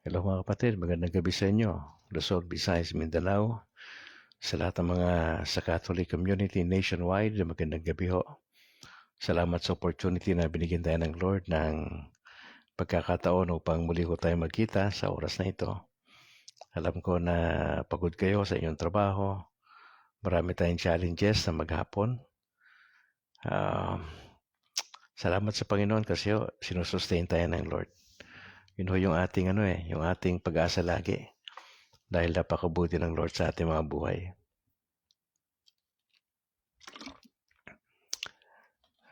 Hello mga kapatid, magandang gabi sa inyo. Luzon, Visayas, Mindanao, sa lahat ng mga sa Catholic community nationwide, magandang gabi ho. Salamat sa opportunity na binigyan tayo ng Lord ng pagkakataon upang muli ho tayo magkita sa oras na ito. Alam ko na pagod kayo sa inyong trabaho. Marami tayong challenges na maghapon. Salamat sa Panginoon kasi sinusustain tayo ng Lord. Yun ho yung ating yung ating pag-asa lagi. Dahil napakabuti ng Lord sa ating mga buhay.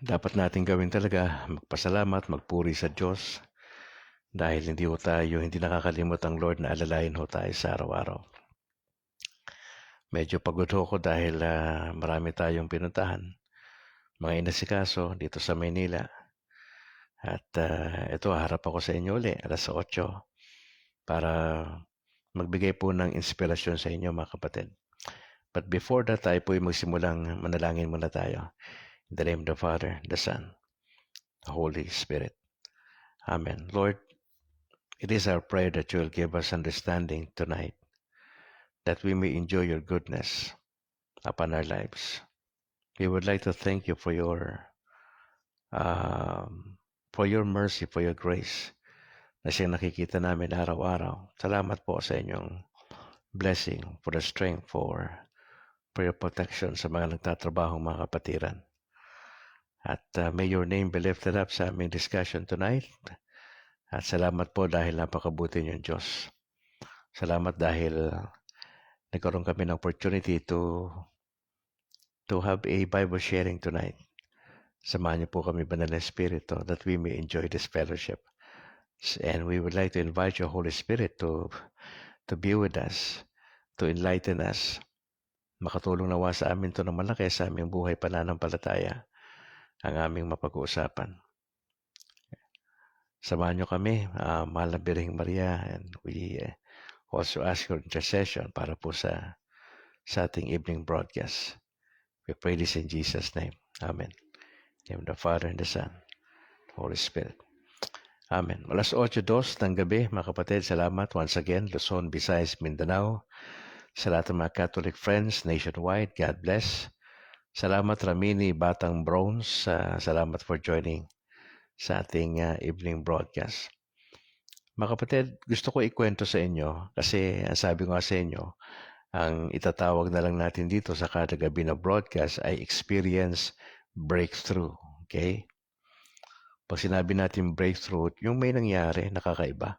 Dapat natin gawin talaga, magpasalamat, magpuri sa Diyos dahil hindi nakakalimot ang Lord na alalayan ho tayo sa araw-araw. Medyo pagod ho ko dahil marami tayong pinuntahan, mga inasikaso dito sa Maynila. At ito, harap ako sa inyo uli, alas 8, para magbigay po ng inspirasyon sa inyo mga kapatid. But before that, tayo po ay magsimulang manalangin muna tayo. In the name of the Father, the Son, the Holy Spirit. Amen. Lord, it is our prayer that you will give us understanding tonight, that we may enjoy your goodness upon our lives. We would like to thank you for your mercy, for your grace, na siyang nakikita namin araw-araw. Salamat po sa inyong blessing, for the strength, for your protection sa mga nagtatrabaho mga kapatiran. At may your name be lifted up sa aming discussion tonight. At salamat po dahil napakabuti niyong Diyos. Salamat dahil nagkaroon kami ng opportunity to have a Bible sharing tonight. Samahan niyo po kami, Banal na Espiritu, that we may enjoy this fellowship. And we would like to invite your Holy Spirit to be with us, to enlighten us. Makatulong nawa sa amin to ng malaki sa aming buhay pananampalataya ang aming mapag-uusapan. Samahan niyo kami, mahal na Birheng Maria, and we also ask your intercession para po sa ating evening broadcast. We pray this in Jesus' name. Amen. In the name of the Father and the Son, Holy Spirit. Amen. Alas 8:02 ng gabi, mga kapatid, salamat once again, Luzon, Visayas, Mindanao, sa lahat ng mga Catholic friends nationwide. God bless. Salamat, Ramini, Batang Bronze. Salamat for joining sa ating evening broadcast. Mga kapatid, gusto ko ikwento sa inyo kasi ang sabi ko nga sa inyo, ang itatawag na lang natin dito sa kada gabi na broadcast ay experience breakthrough. Okay? Pag sinabi natin breakthrough, yung may nangyari, nakakaiba,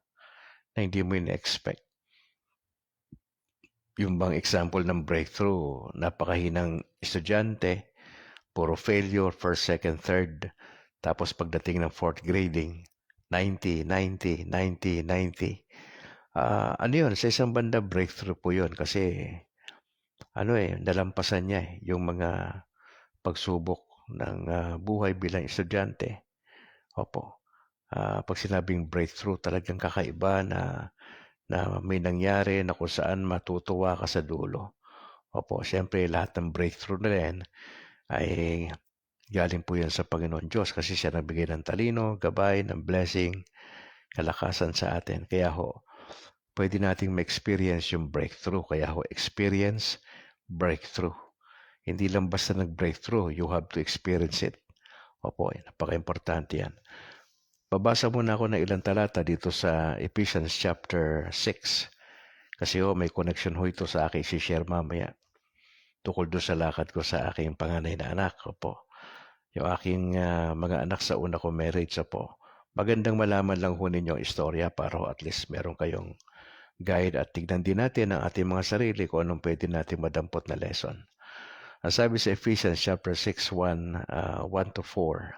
na hindi mo in-expect. Yung bang example ng breakthrough, napakahinang estudyante, puro failure, first, second, third, tapos pagdating ng fourth grading, 90, 90, 90, 90. Ano yun? Sa isang banda, breakthrough po yun kasi nalampasan niya yung mga pagsubok ng buhay bilang estudyante. Opo. Pag sinabing breakthrough, talagang kakaiba na may nangyari na kung saan matutuwa ka sa dulo. Opo, siyempre lahat ng breakthrough na rin ay galing po yan sa Panginoon Diyos kasi siya nagbigay ng talino, gabay, ng blessing, kalakasan sa atin. Kaya pwede nating ma-experience yung breakthrough. Kaya experience breakthrough. Hindi lang basta nag-breakthrough, you have to experience it. Opo, napaka-importante yan. Babasa muna ako ng ilang talata dito sa Ephesians chapter 6. Kasi may connection ito sa aking si-share mamaya. Tukol doon sa lakad ko sa aking panganay na anak. Opo. Yung aking mga anak sa una ko marriage. Opo. Magandang malaman lang ninyo ang istorya para at least meron kayong guide at tignan din natin ang ating mga sarili kung anong pwede natin madampot na lesson. Ang sabi sa Ephesians chapter 6, 1 to 4.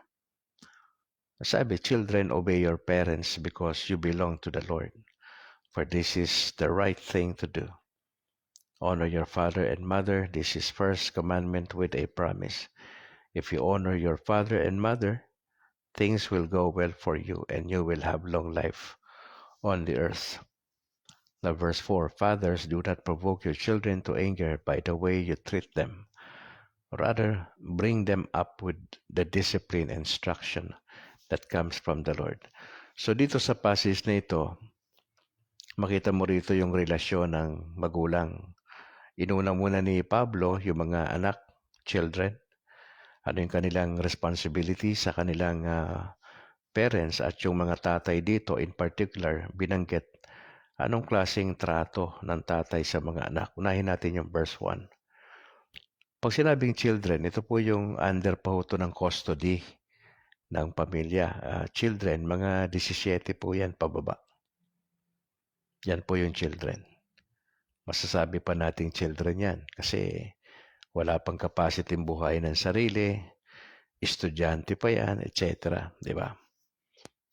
Sabi, children, obey your parents because you belong to the Lord, for this is the right thing to do. Honor your father and mother. This is first commandment with a promise. If you honor your father and mother, things will go well for you and you will have long life on the earth. Now verse 4, fathers, do not provoke your children to anger by the way you treat them. Rather, bring them up with the discipline and instruction that comes from the Lord. So dito sa passage na ito, makita mo rito yung relasyon ng magulang. Inuna muna ni Pablo yung mga anak, children, ano yung kanilang responsibility sa kanilang parents at yung mga tatay dito in particular, binanggit anong klaseng trato ng tatay sa mga anak. Unahin natin yung verse 1. Pag sinabing children, ito po yung under pa ho to ng custody ng pamilya. Children, mga 17 po yan pababa. Yan po yung children. Masasabi pa nating children yan kasi wala pang capacity buhay ng sarili, estudyante pa yan, etc. Di ba?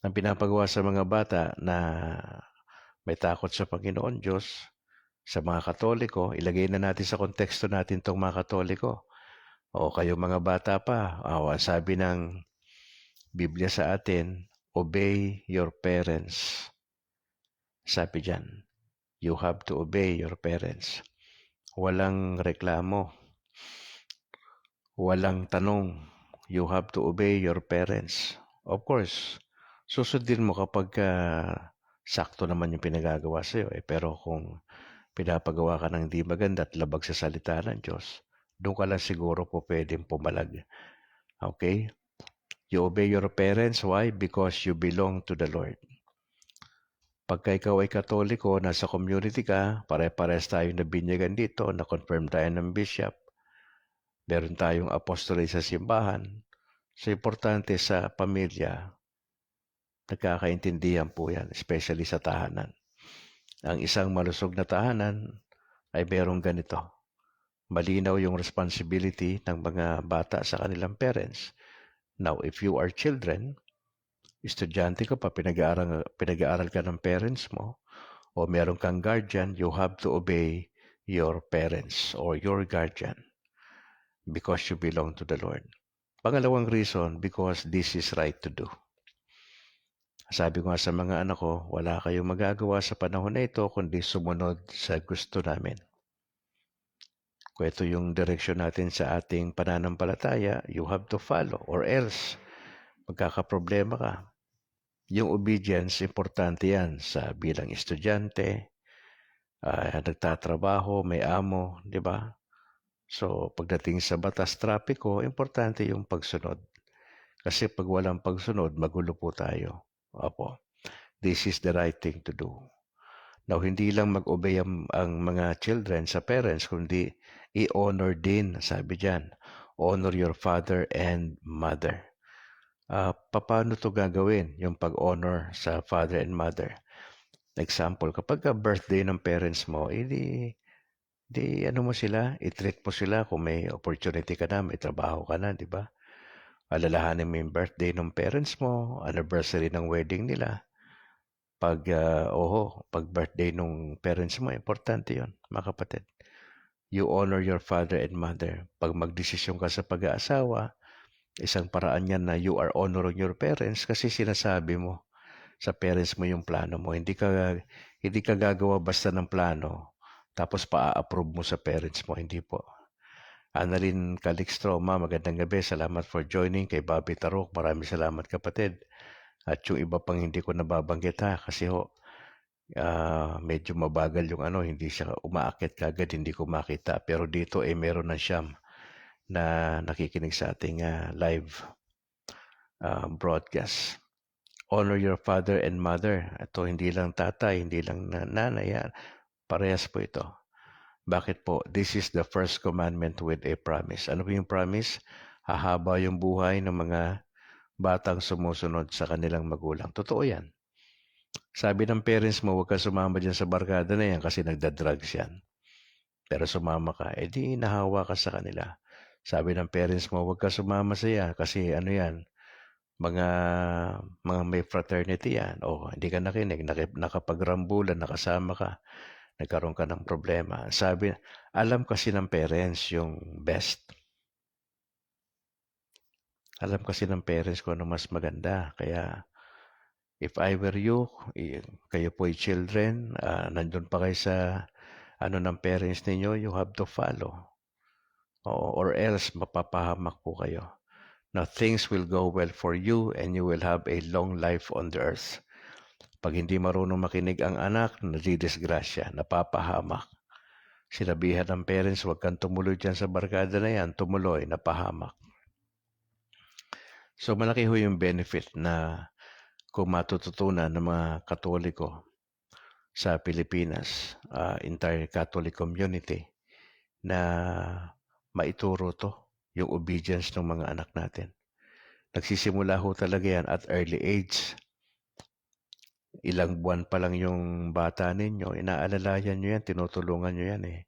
Ang pinapagawa sa mga bata na may takot sa Panginoon Diyos, sa mga Katoliko, ilagay na natin sa konteksto natin itong mga Katoliko. O kayo mga bata pa, sabi ng Biblia sa atin, obey your parents. Sabi dyan, you have to obey your parents. Walang reklamo. Walang tanong. You have to obey your parents. Of course, susundin mo kapag sakto naman yung pinagagawa sa'yo. Pero kung pinapagawa ka ng di maganda at labag sa salita ng Diyos, doon ka lang siguro po pwedeng pumalag. Okay? You obey your parents. Why? Because you belong to the Lord. Pagka ikaw ay Katoliko, nasa community ka, pare-pares tayong nabinyagan dito, na-confirm tayo ng bishop, meron tayong apostolate sa simbahan. So, importante sa pamilya, nagkakaintindihan po yan, especially sa tahanan. Ang isang malusog na tahanan ay merong ganito. Malinaw yung responsibility ng mga bata sa kanilang parents. Now, if you are children, estudyante ka pa, pinag-aaral ka ng parents mo, o meron kang guardian, you have to obey your parents or your guardian because you belong to the Lord. Pangalawang reason, because this is right to do. Sabi ko nga sa mga anak ko, wala kayong magagawa sa panahon na ito kundi sumunod sa gusto namin. Kung ito yung direksyon natin sa ating pananampalataya, you have to follow or else magkakaproblema ka. Yung obedience, importante yan sa bilang estudyante, nagtatrabaho, may amo, di ba? So, pagdating sa batas trapiko, importante yung pagsunod. Kasi pag walang pagsunod, magulo po tayo. Opo. This is the right thing to do. Now, hindi lang mag-obey ang mga children sa parents, kundi i-honor din, sabi dyan. Honor your father and mother. Paano to gagawin, yung pag-honor sa father and mother? Example, kapag birthday ng parents mo, ano mo sila, i-treat mo sila kung may opportunity ka na, may trabaho ka na, di ba? Alalahanin mo yung birthday ng parents mo, anniversary ng wedding nila. Pag birthday ng parents mo, importante yon, mga kapatid. You honor your father and mother. Pag magdesisyon ka sa pag-aasawa, isang paraan yan na you are honoring your parents kasi sinasabi mo sa parents mo yung plano mo. Hindi ka gagawa basta ng plano tapos pa-approve mo sa parents mo. Hindi po. Annalyn Calixtroma, magandang gabi. Salamat for joining. Kay Bobby Tarok, maraming salamat kapatid. At yung iba pang hindi ko nababanggit kasi medyo mabagal yung hindi siya umaakit kagad, hindi ko makita. Pero dito meron na siyam na nakikinig sa ating live broadcast. Honor your father and mother. Ito hindi lang tatay, hindi lang nanay. Parehas po ito. Bakit po? This is the first commandment with a promise. Ano po yung promise? Hahaba yung buhay ng mga batang sumusunod sa kanilang magulang. Totoo yan. Sabi ng parents mo, huwag ka sumama dyan sa barkada na yan kasi nagda-drugs yan. Pero sumama ka, di nahawa ka sa kanila. Sabi ng parents mo, huwag ka sumama sa yan kasi yan, mga may fraternity yan. Hindi ka nakinig, nakapagrambulan, nakasama ka, nagkaroon ka ng problema. Sabi, alam kasi ng parents yung best. Alam kasi ng parents ko ano mas maganda. Kaya, if I were you, kayo po ay children, nandun pa kayo sa ng parents ninyo, you have to follow. Or else, mapapahamak po kayo. Now, things will go well for you and you will have a long life on the earth. Pag hindi marunong makinig ang anak, nadidisgrasya, napapahamak. Sinabihan ng parents, huwag kang tumuloy dyan sa barkada na yan, tumuloy, napahamak. So malaki ho yung benefit na kung matututunan ng mga Katoliko sa Pilipinas, entire Catholic community, na maituro to, yung obedience ng mga anak natin. Nagsisimula ho talaga yan at early age. Ilang buwan pa lang yung bata ninyo, inaalalayan nyo yan, tinutulungan nyo yan eh.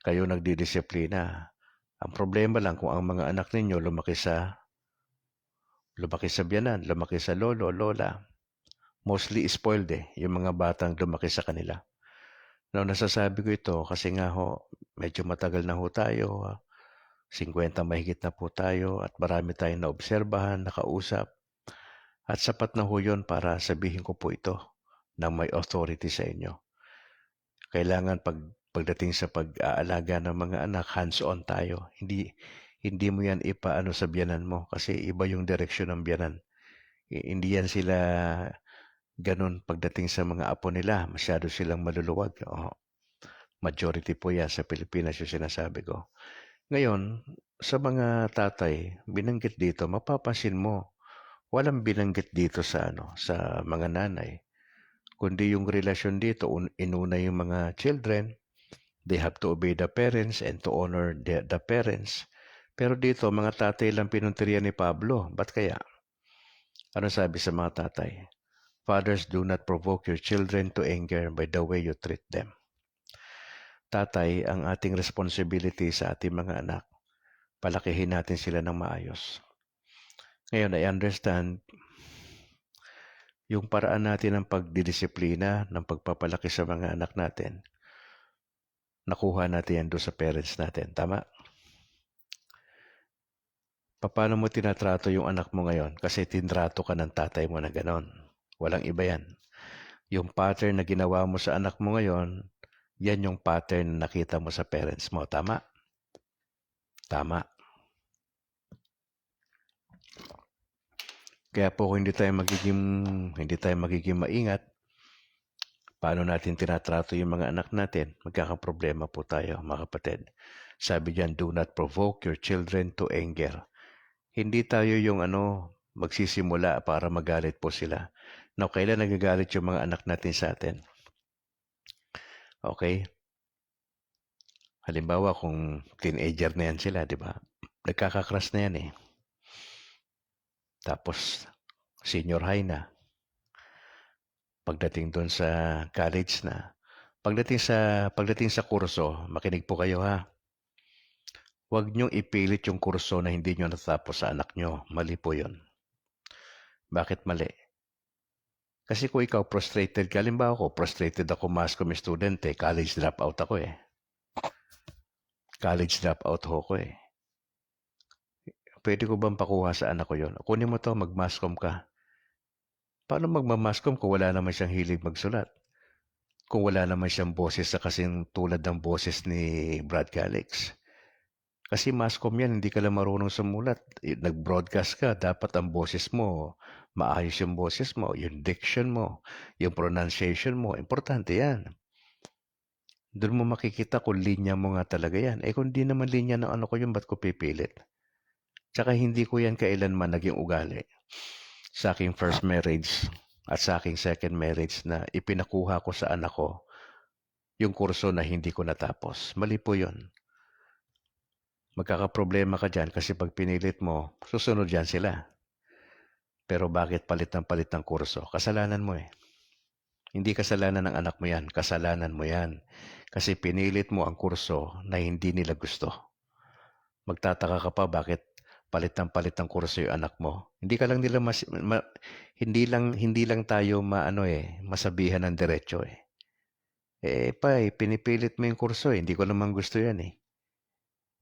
Kayo nagdidisiplina. Ang problema lang kung ang mga anak ninyo lumaki sa biyanan, lumaki sa lolo, lola. Mostly spoiled eh, yung mga batang lumaki sa kanila. Now, nasasabi ko ito kasi nga ho, medyo matagal na ho tayo, 50 mahigit na po tayo at marami tayong naobserbahan, nakausap. At sapat na ho yun para sabihin ko po ito ng may authority sa inyo. Kailangan pagdating sa pag-aalaga ng mga anak, hands-on tayo. Hindi mo yan ipaano sa biyanan mo kasi iba yung direksyon ng biyanan. Hindi yan sila ganun pagdating sa mga apo nila. Masyado silang maluluwag. Majority po yan sa Pilipinas yung sinasabi ko. Ngayon, sa mga tatay, binanggit dito, mapapansin mo, walang binanggit dito sa mga nanay. Kundi yung relasyon dito, inuna yung mga children, they have to obey the parents and to honor the parents. Pero dito, mga tatay lang pinuntiryan ni Pablo. Ba't kaya? Ano sabi sa mga tatay? Fathers, do not provoke your children to anger by the way you treat them. Tatay, ang ating responsibility sa ating mga anak, palakihin natin sila ng maayos. Ngayon, I understand yung paraan natin ng pagdidisiplina, ng pagpapalaki sa mga anak natin, nakuha natin yan doon sa parents natin. Tama? Paano mo tinatrato yung anak mo ngayon? Kasi tinrato ka ng tatay mo na ganon. Walang iba yan. Yung pattern na ginawa mo sa anak mo ngayon, yan yung pattern na nakita mo sa parents mo. Tama? Tama. Kaya po kung hindi tayo magiging maingat, paano natin tinatrato yung mga anak natin, magkakaproblema po tayo, mga kapatid. Sabi diyan, do not provoke your children to anger. Hindi tayo yung magsisimula para magalit po sila. Now, kailan nagagalit yung mga anak natin sa atin? Okay? Halimbawa, kung teenager na yan sila, di ba? Nagkakakrush na yan eh. Tapos, senior high na. Pagdating doon sa college na. Pagdating sa kurso, makinig po kayo ha. Huwag niyong ipilit yung kurso na hindi niyo natapos sa anak niyo. Mali po yun. Bakit mali? Kasi kung ikaw frustrated ka, halimbawa frustrated ako mass comm student eh. College dropout ako eh. College dropout ko eh. Pwede ko bang pakuha sa anak ko yun? Kunin mo to, mag-mass comm ka. Paano magmamass comm kung wala naman siyang hilig magsulat? Kung wala naman siyang boses na kasing tulad ng boses ni Brad Calix. Kasi mass comm yan, hindi ka lang marunong sumulat. Nag-broadcast ka, dapat ang boses mo, maayos yung boses mo, yung diction mo, yung pronunciation mo, importante yan. Doon mo makikita kung linya mo nga talaga yan. Kung di naman linya ng ko yun, ba't ko pipilit? Tsaka hindi ko yan kailanman naging ugali. Sa aking first marriage at sa aking second marriage na ipinakuha ko sa anak ko yung kurso na hindi ko natapos. Mali po yun. Magkakaproblema ka dyan kasi pag pinilit mo, susunod dyan sila. Pero bakit palit ng kurso? Kasalanan mo eh. Hindi kasalanan ng anak mo yan. Kasalanan mo yan. Kasi pinilit mo ang kurso na hindi nila gusto. Magtataka ka pa bakit palit ng kurso yung anak mo. Hindi ka lang nila hindi lang tayo masabihan ng diretso eh. Pinipilit mo yung kurso eh. Hindi ko naman gusto yan eh.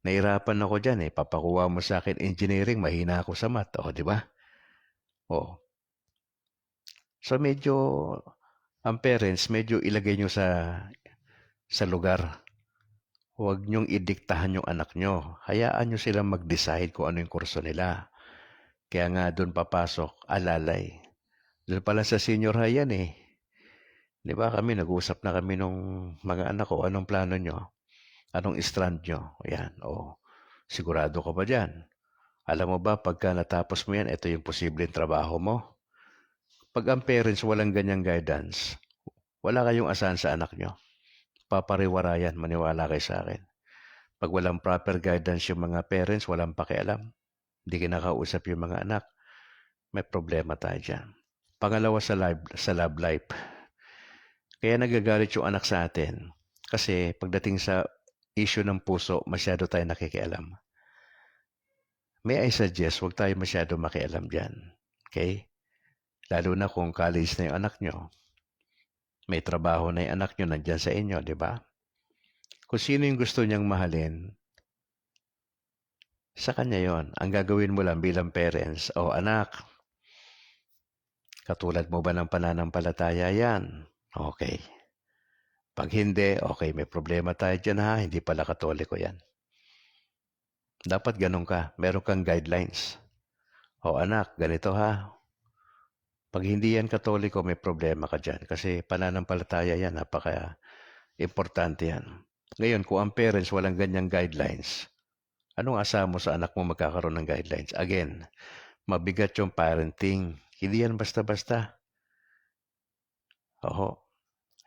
Nahirapan ako dyan eh. Papakuha mo sa akin engineering, mahina ako sa math. O, di ba? O. So, ang parents, medyo ilagay nyo sa lugar. Huwag nyong idiktahan yung anak nyo. Hayaan nyo silang mag-decide kung ano yung kurso nila. Kaya nga doon papasok, alalay. Doon pala sa senior high yan eh. 'Di ba kami nag-usap na kami nung mga anak ko, "Anong plano niyo? Anong strand niyo?" Ayan, "Oh, sigurado ka ba diyan? Alam mo ba pagka natapos mo 'yan, ito yung posibleng trabaho mo." 'Pag ang parents walang ganyang guidance, wala kayong asahan sa anak niyo. Papariwara yan, maniwala kayo sa'kin. 'Pag walang proper guidance yung mga parents, walang pakialam, hindi kinakausap yung mga anak, may problema tayo diyan. Pangalawa sa love life, kaya nagagalit yung anak sa atin kasi pagdating sa issue ng puso, masyado tayo nakikialam. May I suggest, huwag tayo masyado makialam diyan. Okay? Lalo na kung college na yung anak nyo, may trabaho na yung anak nyo, nandyan sa inyo, di ba? Kung sino yung gusto niyang mahalin, sa kanya yon. Ang gagawin mo lang bilang parents, "Oh anak, katulad mo ba ng pananampalataya yan?" Okay. Pag hindi, okay, may problema tayo dyan ha, hindi pala Katoliko yan. Dapat ganun ka, meron kang guidelines. "Oh anak, ganito ha, pag hindi yan Katoliko, may problema ka dyan. Kasi pananampalataya yan, napaka-importante yan." Ngayon, kung ang parents walang ganyang guidelines, anong asa mo sa anak mo magkakaroon ng guidelines? Again, mabigat yung parenting. Hindi yan basta-basta. Oo,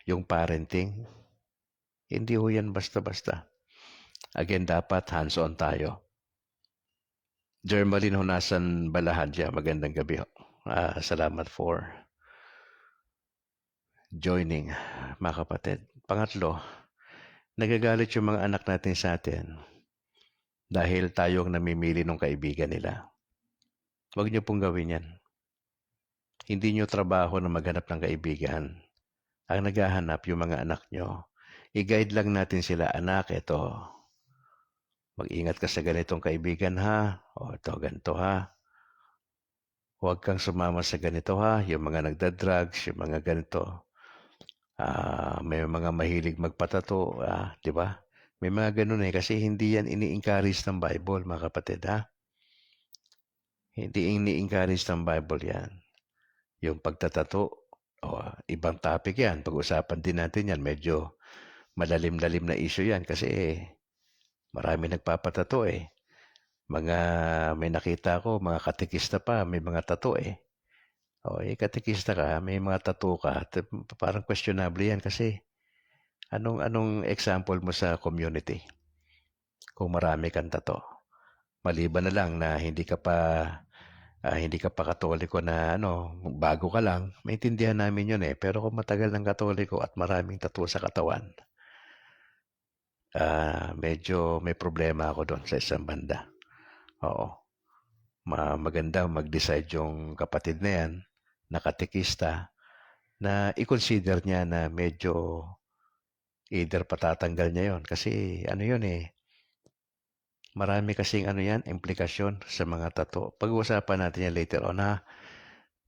yung parenting, hindi ho yan basta-basta. Again, dapat hands-on tayo. Germaline Honasan Balahadya, magandang gabi ho. Salamat for joining, mga kapatid. Pangatlo, nagagalit yung mga anak natin sa atin dahil tayo ang namimili ng kaibigan nila. Huwag niyo pong gawin yan. Hindi niyo trabaho na maghanap ng kaibigan. Ang naghahanap yung mga anak niyo. I-guide lang natin sila, "Anak, ito, mag-ingat ka sa ganitong kaibigan ha. O ito, ganito ha. Huwag kang sumama sa ganito ha. Yung mga nagda-drugs, yung mga ganito. May mga mahilig magpatato, di ba? May mga ganun eh. Kasi hindi yan ini-encourage ng Bible, mga kapatid ha. Hindi ini-encourage ng Bible yan. Yung pagtatato, ibang topic yan. Pag-usapan din natin yan. Medyo malalim-lalim na issue yan. Kasi marami nagpapatato eh. May nakita ko, mga katekista pa, may mga tato eh. Katekista ka, may mga tato ka, parang questionable yan kasi anong example mo sa community kung marami kang tato? Maliban na lang na hindi ka pa Katoliko na bago ka lang, maintindihan namin yun eh. Pero kung matagal ng Katoliko at maraming tato sa katawan, medyo may problema ako doon sa isang banda. Oo. Maganda mag-decide yung kapatid na yan, na katekista, na i-consider niya na medyo either patatanggal niya yon. Kasi yun eh, marami kasing implikasyon sa mga tato. Pag-uusapan natin yan later on ha.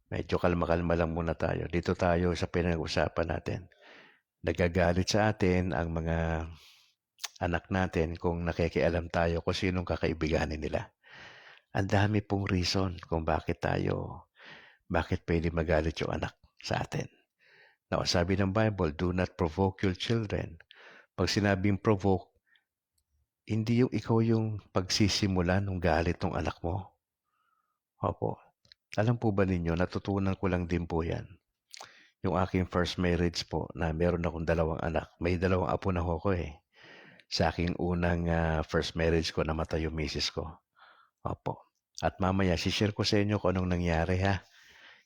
Medyo kalma-kalma lang muna tayo. Dito tayo sa pinag-uusapan natin. Nagagalit sa atin ang mga anak natin kung nakikialam tayo kung sinong kakaibiganin nila. Ang dami pong reason kung bakit pwede magalit yung anak sa atin. Now, sabi ng Bible, "Do not provoke your children." Pag sinabing provoke, hindi yung ikaw yung pagsisimula ng galit ng anak mo. Opo. Alam po ba ninyo, natutunan ko lang din po yan. Yung aking first marriage po, na meron akong 2 anak. May 2 apo na ko eh. Sa aking unang first marriage ko, namatay yung misis ko. Opo. At mamaya, share ko sa inyo kung anong nangyari ha.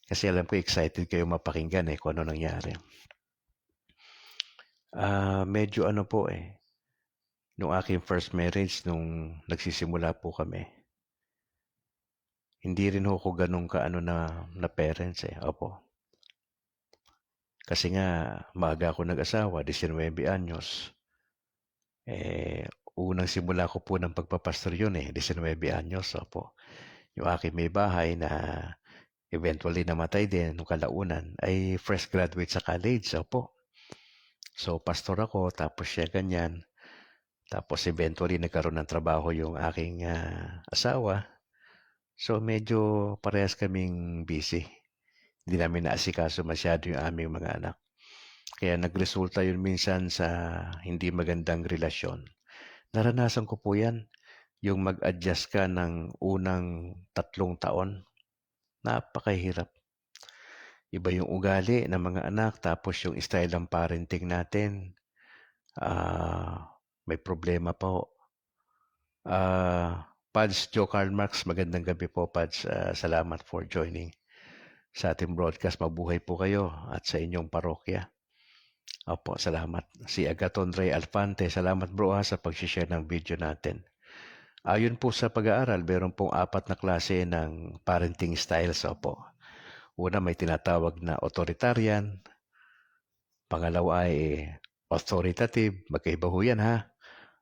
Kasi alam ko excited kayo mapakinggan kung ano nangyari. Medyo po eh. Nung aking first marriage, nung nagsisimula po kami, hindi rin ako ganun na parents eh. Opo. Kasi nga, maaga ako nag-asawa, 19 anyos. Unang simula ko po ng pagpapastor yun 19 anyos. Opo. Yung aking may bahay na eventually namatay din nung kalaunan ay fresh graduate sa college. Opo. So, pastor ako, tapos siya ganyan. Tapos eventually nagkaroon ng trabaho yung aking asawa. So, medyo parehas kaming busy. Hindi namin naasikaso masyado yung aming mga anak. Kaya nagresulta yun minsan sa hindi magandang relasyon. Naranasan ko po yan, yung mag-adjust ka ng unang 3 taon. Napakahirap. Iba yung ugali ng mga anak, tapos yung style ng parenting natin, may problema po. Pads Joe Karl Marx, magandang gabi po, Pads. Salamat for joining sa ating broadcast. Mabuhay po kayo at sa inyong parokya. Opo, salamat. Si Agaton Ray Alfante, salamat bro sa pag-share ng video natin. Ayon po sa pag-aaral, meron pong 4 na klase ng parenting styles. Opo. Una, may tinatawag na authoritarian. Pangalawa ay authoritative. Magkaiba ho yan ha.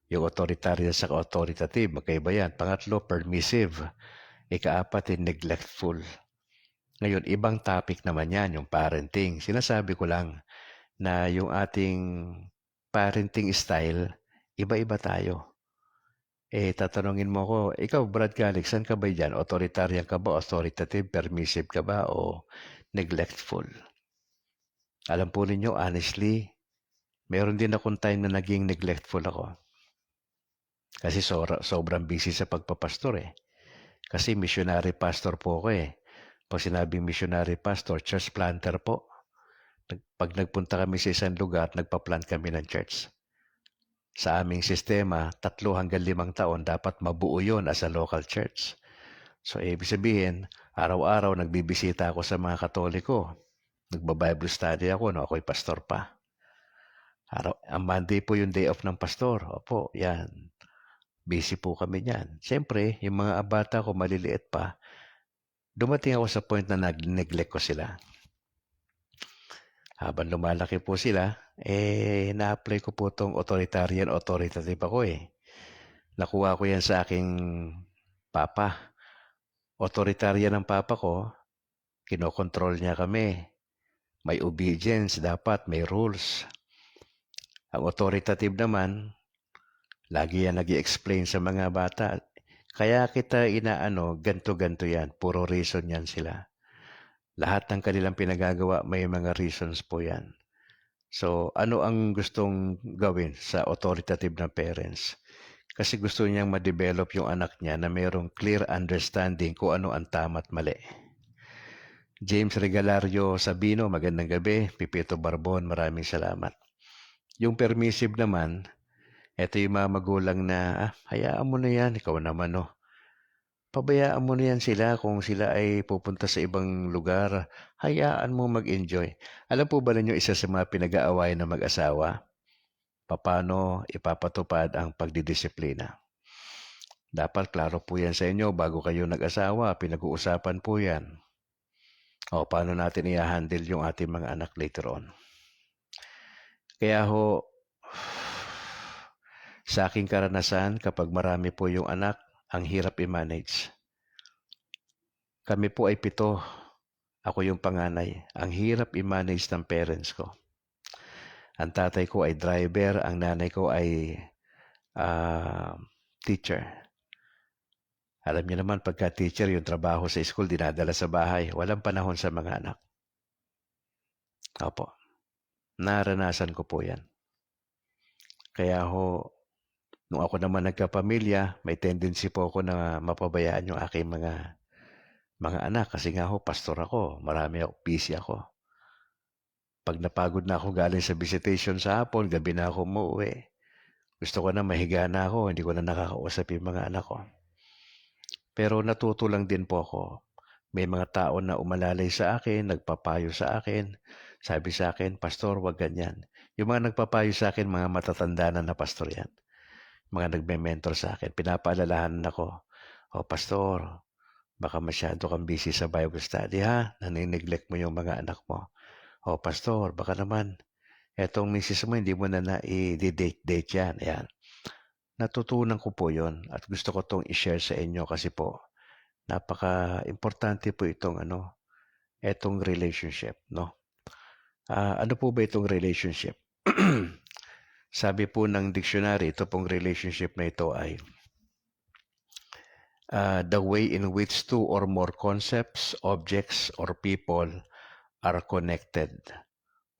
Yung authoritarian sa authoritative, magkaiba yan. Pangatlo, permissive. Ika-4, neglectful. Ngayon, ibang topic naman yan, yung parenting. Sinasabi ko lang na yung ating parenting style, iba-iba tayo. Tatanungin mo ko, ikaw, Brad Calix, saan ka ba dyan? Authoritarian ka ba? Authoritative? Permissive ka ba? O neglectful? Alam po ninyo, honestly, meron din akong time na naging neglectful ako. Kasi sobrang busy sa pagpapastor eh. Kasi missionary pastor po ako eh. Pag sinabing missionary pastor, church planter po. Pag nagpunta kami sa isang lugar, nagpa-plant kami ng church. Sa aming sistema, 3 hanggang 5 taon dapat mabuo yun as a local church. So, ibig sabihin, araw-araw nagbibisita ako sa mga Katoliko. Nagba-Bible study ako, no? Ako'y pastor pa. Ang Monday po yung day off ng pastor. Opo, yan. Busy po kami niyan. Siyempre, yung mga bata ko maliliit pa, dumating ako sa point na nag-neglect ko sila. Habang lumalaki po sila, na-apply ko po itong authoritative ako eh. Nakuha ko yan sa aking papa. Authoritarian ng papa ko, kinokontrol niya kami. May obedience, dapat may rules. Ang authoritative naman, lagi yan nag-i-explain sa mga bata. Kaya kita inaano, ganto-ganto yan. Puro reason yan sila. Lahat ng kanilang pinagagawa, may mga reasons po yan. So, ano ang gustong gawin sa authoritative na parents? Kasi gusto niyang ma-develop yung anak niya na mayroong clear understanding kung ano ang tama at mali. James Regalario Sabino, magandang gabi. Pipito Barbon, maraming salamat. Yung permissive naman, ito yung mga magulang na, hayaan mo na yan, ikaw naman no. Pabayaan mo na yan sila kung sila ay pupunta sa ibang lugar. Hayaan mo mag-enjoy. Alam po ba ninyo isa sa mga pinag-aawayan ng mag-asawa? Paano ipapatupad ang pagdidisiplina? Dapat klaro po yan sa inyo bago kayo nag-asawa. Pinag-uusapan po yan. O paano natin i-handle yung ating mga anak later on. Kaya ho, sa aking karanasan, kapag marami po yung anak, ang hirap i-manage. Kami po ay 7. Ako yung panganay. Ang hirap i-manage ng parents ko. Ang tatay ko ay driver, ang nanay ko ay teacher. Alam niyo naman, pagka teacher, yung trabaho sa school, dinadala sa bahay. Walang panahon sa mga anak. Opo. Naranasan ko po yan. Kaya ho, nung ako naman nagkapamilya, may tendency po ako na mapabayaan yung aking mga anak. Kasi nga ho, pastor ako. Busy ako. Pag napagod na ako galing sa visitation sa hapon, gabi na ako umuwi. Gusto ko na mahiga na ako, hindi ko na nakakausap yung mga anak ko. Pero natuto lang din po ako. May mga tao na umalalay sa akin, nagpapayo sa akin. Sabi sa akin, Pastor, wag ganyan. Yung mga nagpapayo sa akin, mga matatanda na pastor yan. Mga nagme-mentor sa akin, pinapaalalahanan ako. O Pastor, baka masyado kang busy sa Bible study ha? Nanineglect mo yung mga anak mo. O Pastor, baka naman, etong misis mo, hindi mo na i-date yan. Ayan. Natutunan ko po yon at gusto ko itong i-share sa inyo kasi po, napaka-importante po itong relationship, no? Ano po ba itong relationship? Sabi po ng dictionary, ito pong relationship na ito ay the way in which 2 or more concepts, objects, or people are connected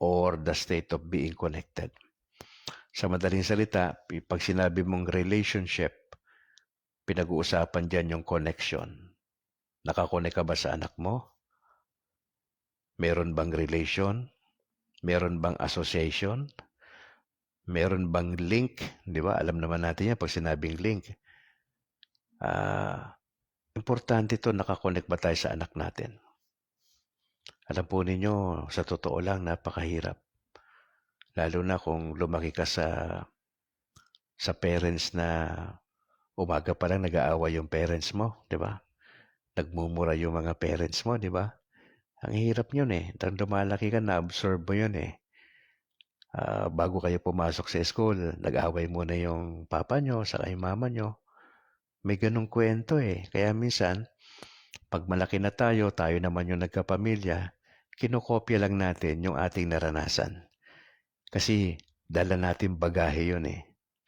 or the state of being connected. Sa madaling salita, pag sinabi mong relationship, pinag-uusapan dyan yung connection. Nakakonek ka ba sa anak mo? Meron bang relation? Meron bang association? Meron bang link? Di ba? Alam naman natin yan pag sinabing link. Importante ito, nakakonek ba tayo sa anak natin? Alam po ninyo, sa totoo lang, napakahirap. Lalo na kung lumaki ka sa parents na umaga pa lang nag-aaway yung parents mo, di ba? Nagmumura yung mga parents mo, di ba? Ang hirap yun eh. Nang lumalaki ka, na-absorb mo yun eh. Bago kayo pumasok sa school, nag-aaway muna yung papa nyo, saka yung mama nyo. May ganong kwento eh. Kaya minsan, pag malaki na tayo naman yung nagkapamilya, kinokopya lang natin yung ating naranasan. Kasi dala natin bagahe yun eh.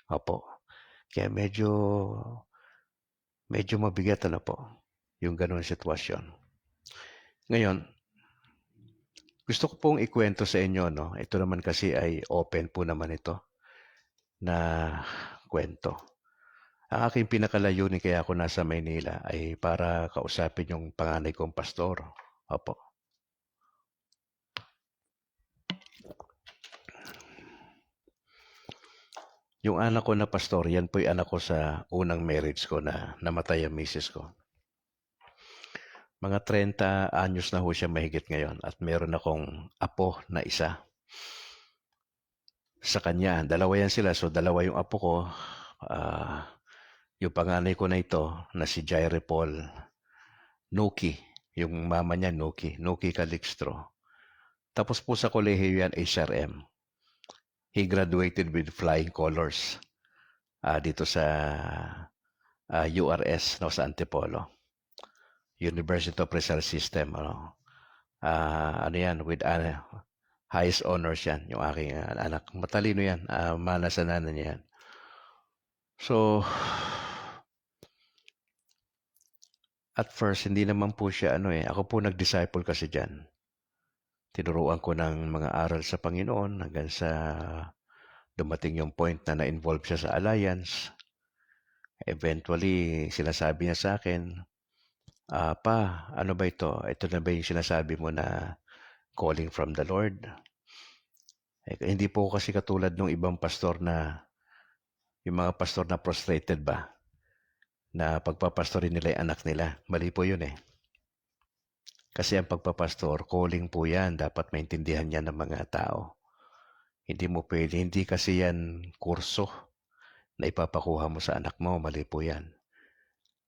Opo. Kaya medyo mabigat po yung ganun sitwasyon. Ngayon, gusto ko pong ikwento sa inyo, no? Ito naman kasi ay open po naman ito na kwento. Ang aking pinakalayunin kaya ako nasa Maynila ay para kausapin yung panganay kong pastor. Opo. Yung anak ko na pastor, yan po yung anak ko sa unang marriage ko na namatay ang misis ko. Mga 30 anyos na ho siya mahigit ngayon at meron akong apo na isa. Sa kanya, dalawa yan sila. So, dalawa yung apo ko. Yung panganay ko na ito, na si Jaire Paul Nuki. Yung mama niya, Nuki Calixtro. Tapos po sa kolehiyo yan, HRM. He graduated with flying colors dito sa URS, no, sa Antipolo. University of Rizal System. Ano yan, with highest honors yan, yung aking anak. Matalino yan, manasananan niya yan. So, at first, hindi naman po siya, ako po nag-disciple kasi dyan. Tinuruan ko ng mga aral sa Panginoon hanggang sa dumating yung point na na-involve siya sa alliance. Eventually, sinasabi niya sa akin, Pa, ano ba ito? Ito na ba yung sinasabi mo na calling from the Lord? Hindi po kasi katulad ng ibang pastor na, yung mga pastor na prostrated ba? Na pagpapastorin nila yung anak nila. Mali po yun eh. Kasi ang pagpapastor, calling po yan. Dapat maintindihan yan ng mga tao. Hindi mo pwede. Hindi kasi yan kurso na ipapakuha mo sa anak mo. Mali po yan.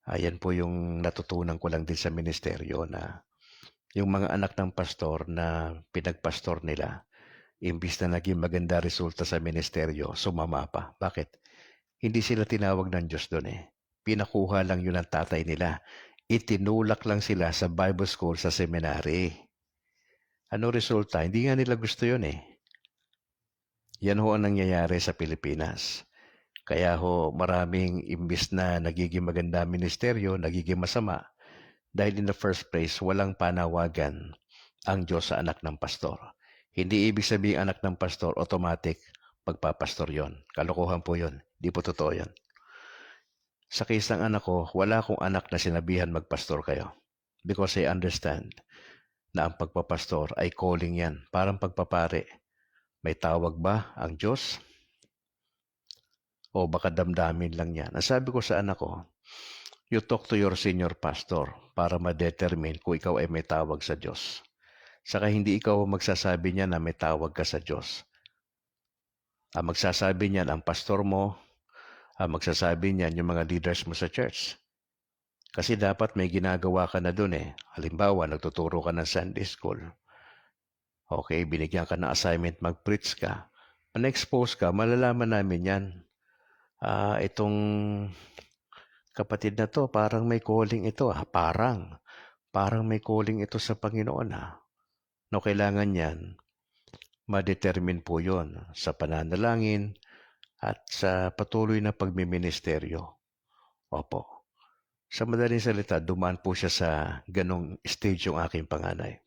Ayan po yung natutunan ko lang din sa ministeryo na yung mga anak ng pastor na pinagpastor nila, imbis na naging maganda resulta sa ministeryo, sumama pa. Bakit? Hindi sila tinawag ng Diyos doon eh. Pinakuha lang yun ng tatay nila. Itinulak lang sila sa Bible school sa seminary. Ano resulta? Hindi nga nila gusto yun eh. Yan ho ang nangyayari sa Pilipinas. Kaya ho maraming imbis na nagiging maganda ministeryo, nagiging masama. Dahil in the first place, walang panawagan ang Diyos sa anak ng pastor. Hindi ibig sabihin anak ng pastor, automatic, pagpapastor yon. Kalokohan po yon. Di po totoo yon. Sa case ng anak ko, wala akong anak na sinabihan magpastor kayo. Because I understand na ang pagpapastor ay calling yan. Parang pagpapare. May tawag ba ang Diyos? O baka damdamin lang yan. Ang sabi ko sa anak ko, you talk to your senior pastor para ma-determine kung ikaw ay may tawag sa Diyos. Saka hindi ikaw magsasabi niya na may tawag ka sa Diyos. Ang magsasabi niyan ang pastor mo, ang magsasabi niyan yung mga leaders mo sa church. Kasi dapat may ginagawa ka na dun eh. Halimbawa, nagtuturo ka ng Sunday school. Okay, binigyan ka ng assignment, mag-preach ka. Na-expose ka, malalaman namin yan. Itong kapatid na to, parang may calling ito. Parang may calling ito sa Panginoon. No, kailangan yan, ma-determine po yon sa pananalangin at sa patuloy na pagmiministeryo. Opo. Sa madaling salita, dumaan po siya sa ganong stage yung aking panganay.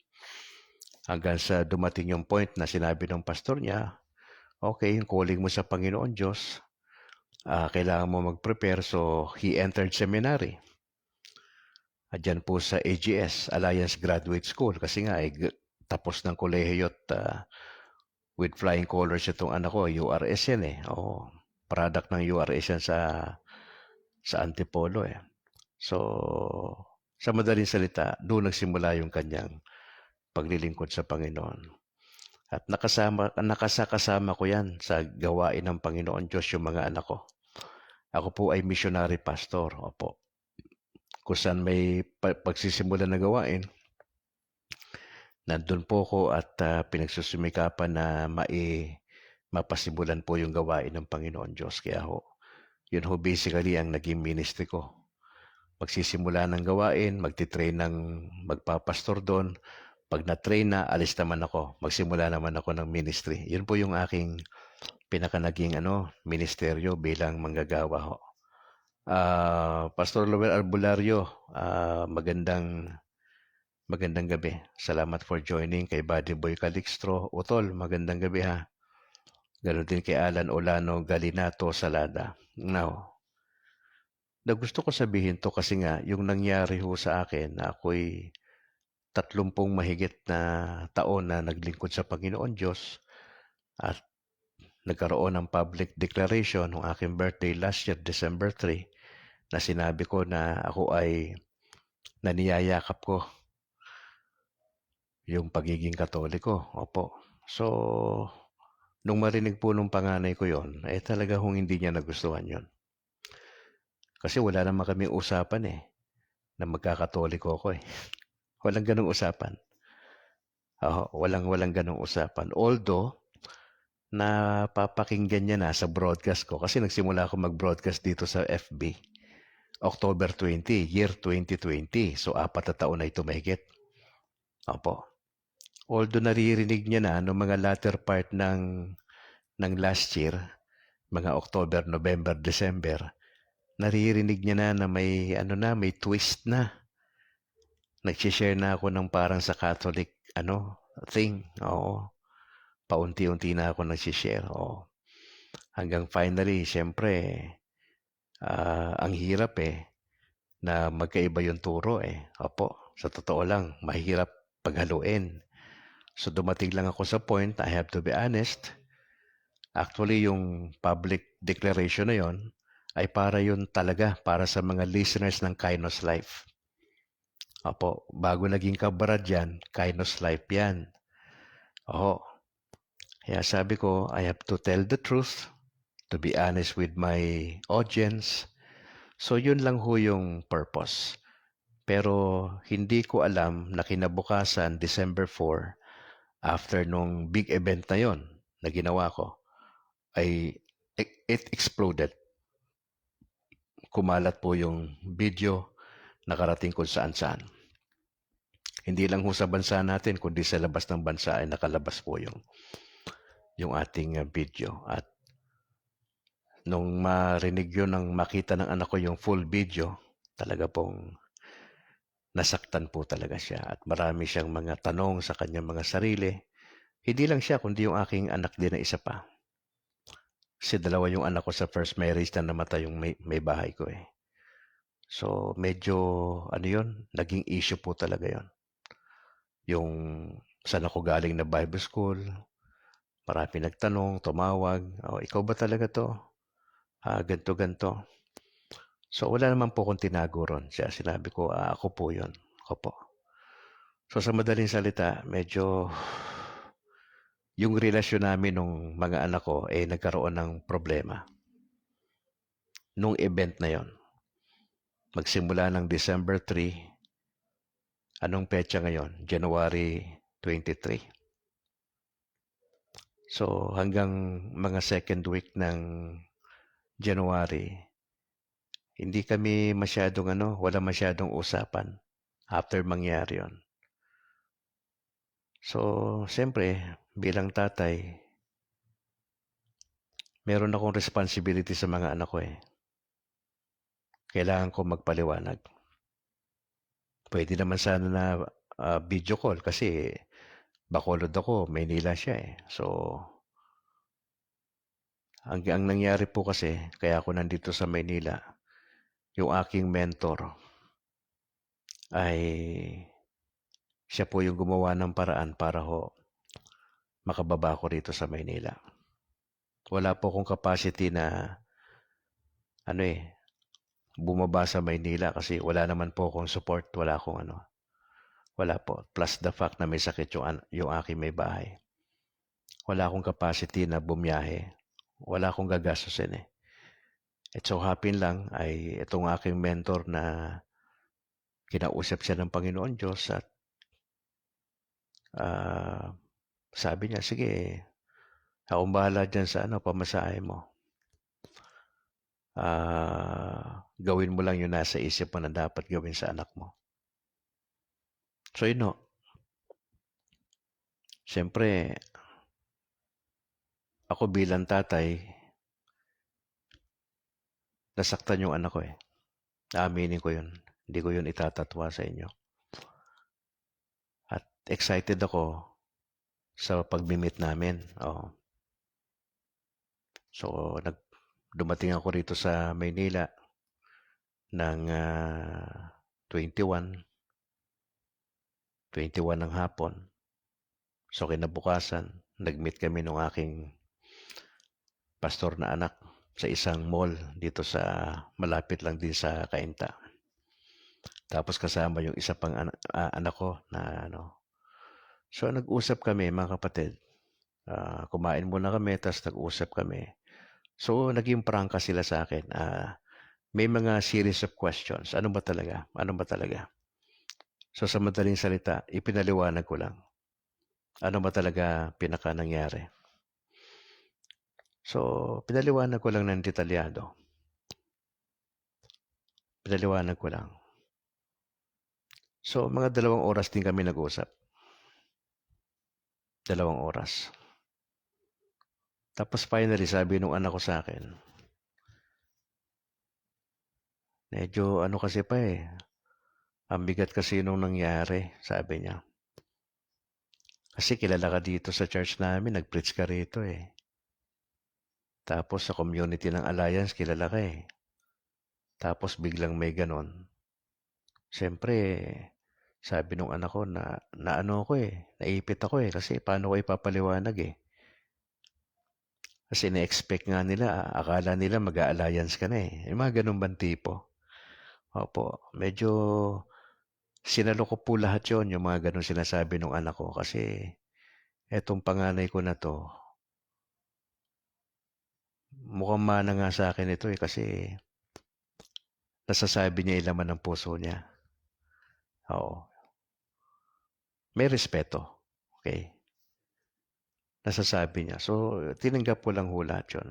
Hanggang sa dumating yung point na sinabi ng pastor niya, okay, yung calling mo sa Panginoon Diyos, kailangan mo mag-prepare. So, he entered seminary. Diyan po sa AGS, Alliance Graduate School. Kasi nga, tapos ng kolehiyo at with flying colors itong anak ko, URS yan eh. Oo, product ng URS yan sa Antipolo eh. So, sa madaling salita, doon nagsimula yung kanyang paglilingkod sa Panginoon. At nakasakasama ko yan sa gawain ng Panginoon Diyos yung mga anak ko. Ako po ay missionary pastor. Opo. Kung saan may pagsisimula na gawain, nandun po ko at pinagsusumikapan na mapasimulan po yung gawain ng Panginoon Diyos. Kaya yun basically ang naging ministry ko. Magsisimula ng gawain, magtitrain ng magpapastor doon. Pag na-train na, alis naman ako. Magsimula naman ako ng ministry. Yun po yung aking naging ministeryo bilang manggagawa ho. Pastor Lowell Albulario, magandang gabi. Salamat for joining kay Buddy Boy Calixtro. Utol, magandang gabi ha. Ganon din kay Alan Olano Galinato Salada. Now, gusto ko sabihin to kasi nga, yung nangyari ho sa akin na ako'y 30 mahigit na taon na naglingkod sa Panginoon Diyos at nagkaroon ng public declaration ng aking birthday last year, December 3, na sinabi ko na ako ay naniyayakap ko yung pagiging Katoliko. Opo. So, nung marinig po nung panganay ko yon, talaga hindi niya nagustuhan yon. Kasi wala naman kami usapan na magkakatoliko ko Walang ganong usapan. Walang ganong usapan. Although, napapakinggan niya na sa broadcast ko kasi nagsimula ako mag-broadcast dito sa FB. October 20, year 2020. So, 4 na taon na ito mahigit. Opo. Although naririnig niya na noong mga latter part ng last year, mga October, November, December, naririnig niya na may may twist na. Nag-share na ako ng parang sa Catholic thing. Oo. Paunti-unti na ako nag-share. Oo. Hanggang finally, syempre, ang hirap na magkaiba yung turo Opo, sa totoo lang, mahirap paghaluin. So dumating lang ako sa point, I have to be honest. Actually, yung public declaration na yon ay para yun talaga para sa mga listeners ng Kainos Life. Opo, bago naging kabarad yan, Kainos Life yan. Oo. Kaya sabi ko, I have to tell the truth, to be honest with my audience. So yun lang yung purpose. Pero hindi ko alam na kinabukasan, December 4, after nung big event na yon na ginawa ko, it exploded. Kumalat po yung video, nakarating kung saan-saan. Hindi lang sa bansa natin, kundi sa labas ng bansa ay nakalabas po yung ating video. At nung marinig yun, nang makita ng anak ko yung full video, talaga pong nasaktan po talaga siya. At marami siyang mga tanong sa kanyang mga sarili. Hindi lang siya, kundi yung aking anak din na isa pa. Kasi 2 yung anak ko sa first marriage na namatay yung may bahay ko So, medyo, yun, naging issue po talaga yon. Yung saan ako galing na Bible school, marami nagtanong, tumawag, ikaw ba talaga to? Ganto. So, wala naman po akong tinago ron. Siya sinabi ko, ako po yun. Ako po. So, sa madaling salita, medyo yung relasyon namin nung mga anak ko nagkaroon ng problema. Nung event na yon. Magsimula ng December 3, anong petsa ngayon? January 23. So hanggang mga second week ng January, hindi kami masyadong wala masyadong usapan after mangyari yon. So, siyempre, bilang tatay, meron akong responsibility sa mga anak ko Kailangan ko magpaliwanag. Pwede naman sana na video call kasi Bacolod ako, Maynila siya eh. So, ang nangyari po kasi, kaya ako nandito sa Maynila, yung aking mentor ay siya po yung gumawa ng paraan para ho makababa ako rito sa Maynila. Wala po akong capacity na ano eh, bumaba sa Maynila kasi wala naman po akong support, wala akong ano. Wala po. Plus the fact na may sakit yung aking may bahay. Wala akong capacity na bumiyahe. Wala akong gagastusin eh. It so happen lang ay itong aking mentor na kinausap siya ng Panginoon Diyos at ah, sabi niya, sige, akong bahala dyan sa pamasahe mo. Gawin mo lang yung nasa isip mo na dapat gawin sa anak mo. So yun no, siyempre, ako bilang tatay, nasaktan yung anak ko eh. Aaminin ko yun. Hindi ko yun itatatwa sa inyo. At excited ako sa pag-meet namin. Oh. So, dumating ako rito sa Maynila ng 21 ng hapon. So, kinabukasan, nag-meet kami ng aking pastor na anak sa isang mall dito sa malapit lang din sa Cainta. Tapos kasama yung isa pang anak ko na ano. So, nag-usap kami mga kapatid. Kumain muna kami, tapos nag-usap kami. So, naging prangka sila sa akin. May mga series of questions. Ano ba talaga? Ano ba talaga? So, sa madaling salita, ipinaliwanag ko lang. Ano ba talaga pinaka nangyari? So, pinaliwanag ko lang ng detalyado. Pinaliwanag ko lang. So, mga 2 oras din kami nag-usap. 2 oras. Tapos finally, sabi nung anak ko sa akin, medyo ano kasi pa eh, ang bigat kasi nung nangyari, sabi niya. Kasi kilala ka dito sa church namin, nag-preach ka rito eh. Tapos sa community ng Alliance, kilala ka eh. Tapos biglang may ganon. Siyempre, sabi nung anak ko na ano ako eh, naipit ako eh. Kasi paano ko ipapaliwanag eh. Kasi na-expect nga nila, akala nila mag-a-alliance ka na eh. Yung mga ganun bang tipo? Opo, medyo sinalo ko po lahat yon yung mga ganun sinasabi nung anak ko. Kasi etong panganay ko na to, mukhang mana nga sa akin ito eh. Kasi nasasabi niya ilaman ng puso niya. Oo. May respeto. Okay. Nasasabi niya. So, tinanggap ko lang ho lahat yun.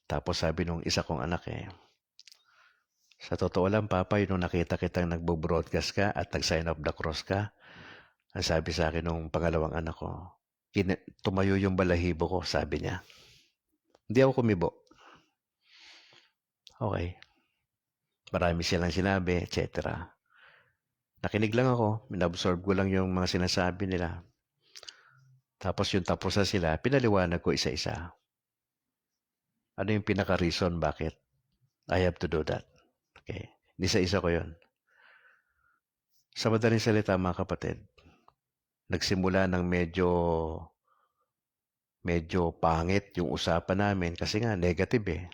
Tapos sabi nung isa kong anak eh, sa totoo lang, Papa, yun nung nakita kitang nagbo-broadcast ka at nag-sign of the cross ka, ang sabi sa akin nung pangalawang anak ko, tumayo yung balahibo ko, sabi niya. Hindi ako kumibo. Okay. Marami silang sinabi, etc. Nakinig lang ako, minabsorb ko lang yung mga sinasabi nila. Tapos yung tapos na sila, pinaliwanag ko isa-isa. Ano yung pinaka-reason bakit I have to do that? Okay. Isa-isa ko yun. Sa madaling salita mga kapatid, nagsimula ng medyo pangit yung usapan namin kasi nga negative eh.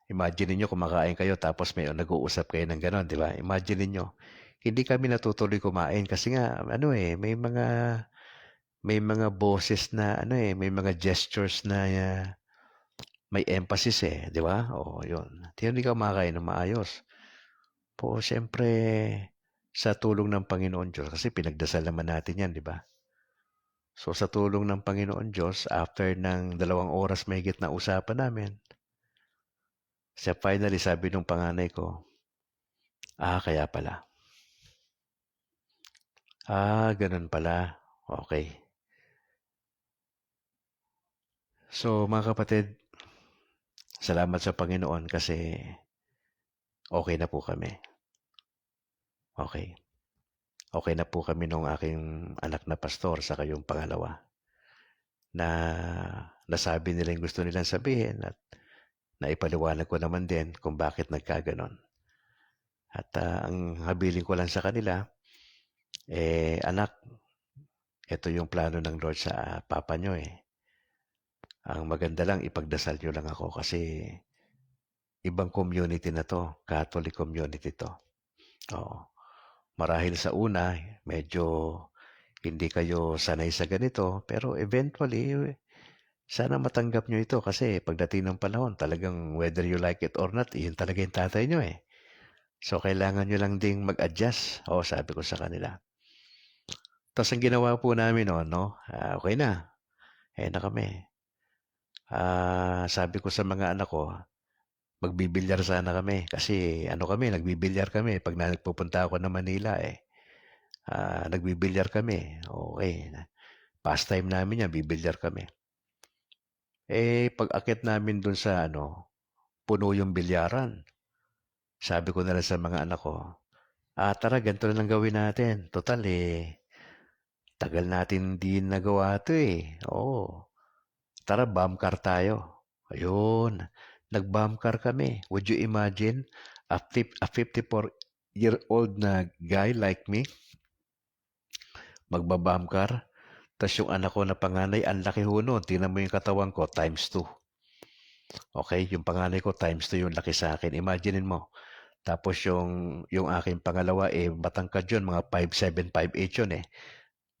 Imagine niyo kumakain kayo tapos may nag-uusap kayo ng gano'n, di ba? Imagine niyo, hindi kami natutuloy kumain kasi nga may mga boses na may mga gestures na may emphasis eh, di ba? O yun. Hindi ka kumakain ng maayos. Po, siyempre, sa tulong ng Panginoon Diyos, kasi pinagdasal naman natin yan, di ba? So, sa tulong ng Panginoon Diyos, after ng 2 oras mahigit na usapan namin, finally, sabi nung panganay ko, kaya pala. Ganun pala. Okay. So, mga kapatid, salamat sa Panginoon kasi okay na po kami. Okay. okey na po kami nung aking anak na pastor saka yung pangalawa, na nasabi nila yung gusto nilang sabihin at naipaliwanag ko naman din kung bakit nagkagano'n. At, ang habiling ko lang sa kanila, "Anak, ito yung plano ng Lord sa papa niyo, eh. Ang maganda lang ipagdasal niyo lang ako kasi ibang community na 'to, Catholic community 'to." Oo. Marahil sa una medyo hindi kayo sanay sa ganito, pero eventually sana matanggap niyo ito kasi pagdating ng panahon talagang whether you like it or not, iyon talaga yung tatay niyo, eh. So, kailangan niyo lang ding mag-adjust, oo, sabi ko sa kanila. Tapos ang ginawa po namin no'n 'no, okey na, ayan na kami. Sabi ko sa mga anak ko, magbibilyar sana kami kasi ano kami, nagbibilyar kami 'pag nagpupunta ako ng Manila, eh. Nagbibilyar kami, okey. Pastime namin 'yan, bibilyar kami. Pag-akyat namin do'n sa ano, puno yung bilyaran. Sabi ko na lang sa mga anak ko, "Tara ganito na lang gawin natin, tutal, tagal natin hindi nagawa 'to, eh." Oo, "Tara bump car tayo." Ayun, nag-bump car kami. Would you imagine a 54-year-old na guy like me magba-bump car? Tas yung anak ko na panganay ang laki ho nun, tingnan mo yung katawan ko times 2. Okey, yung panganay ko times 2 yung laki sa'kin, imaginin mo. Tapos yung aking pangalawa, matangkad yun, mga 5'7", 5'8" yun, eh.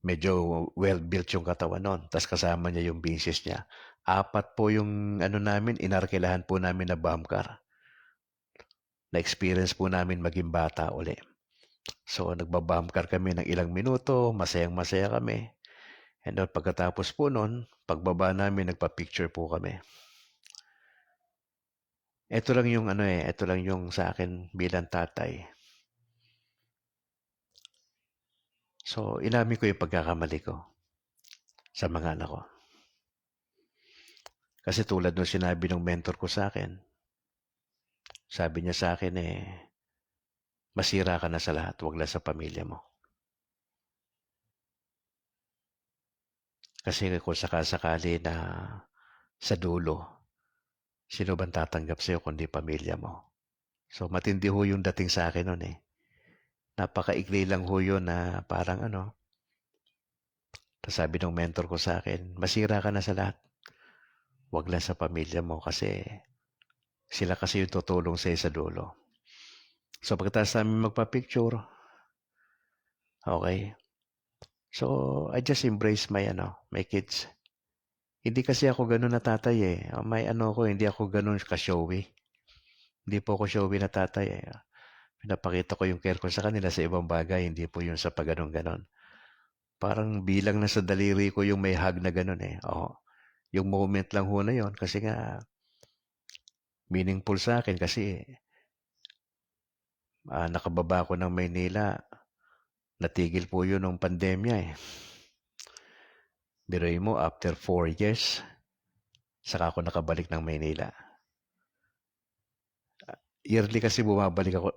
Medyo well-built yung katawan nun, tas kasama niya yung misis niya. 4 po yung ano namin, inarkilahan po namin na bump car. Na-experience po namin maging bata uli. So, nagba-bump car kami ng ilang minuto, masayang-masaya kami. And then pagkatapos po nun, pagbaba namin nagpa-picture po kami. Ito lang yung ano, ito lang yung sa akin bilang tatay. So, inamin ko yung pagkakamali ko sa mga anak ko. Kasi tulad nung sinabi ng mentor ko sa akin, sabi niya sa akin, masira ka na sa lahat, wag lang sa pamilya mo. Kasi kung sakasakali na sa dulo, sino bang tatanggap sa'yo kundi pamilya mo? So, matindi ho yung dating sa akin nun, eh. Napakaikli lang ho yun na parang ano, tas sabi ng mentor ko sa akin, masira ka na sa lahat, wag lang sa pamilya mo kasi sila kasi yung tutulong sa'yo sa dulo. So, pagkatapos namin magpa-picture, okay. So, I just embrace my kids. Hindi kasi ako gano'n na tatay, eh. May ano ako, hindi ako gano'n ka-showy. Hindi po ako showy na tatay, eh. Pinapakita ko yung care ko sa kanila sa ibang bagay, hindi po yung sa pag-gano'n-gano'n. Parang bilang na sa daliri ko yung may hug na gano'n, eh. Oo. Yung moment lang ho na yun kasi nga meaningful sa akin kasi nakababa ako ng Maynila. Natigil po yun nung pandemya, eh. Biruin mo, after 4 years, saka ako nakabalik ng Maynila. Yearly kasi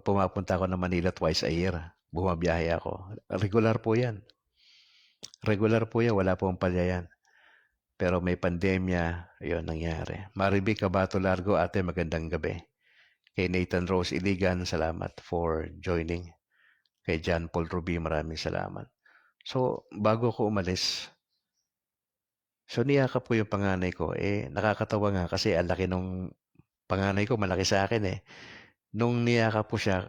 pumapunta ako ng Manila twice a year. Bumabiyahe ako. Regular po yan. Regular po yan, wala pong palya yan. Pero may pandemya, yun nangyari. Maribik, Cabato Largo, ate, magandang gabi. Kay Nathan Rose Iligan, salamat for joining. Kay John Paul Ruby, maraming salamat. So, bago ko umalis, so niyakap ko yung panganay ko. Nakakatawa nga kasi ang laki nung panganay ko, malaki sa akin, eh. Nung niyakap ko siya,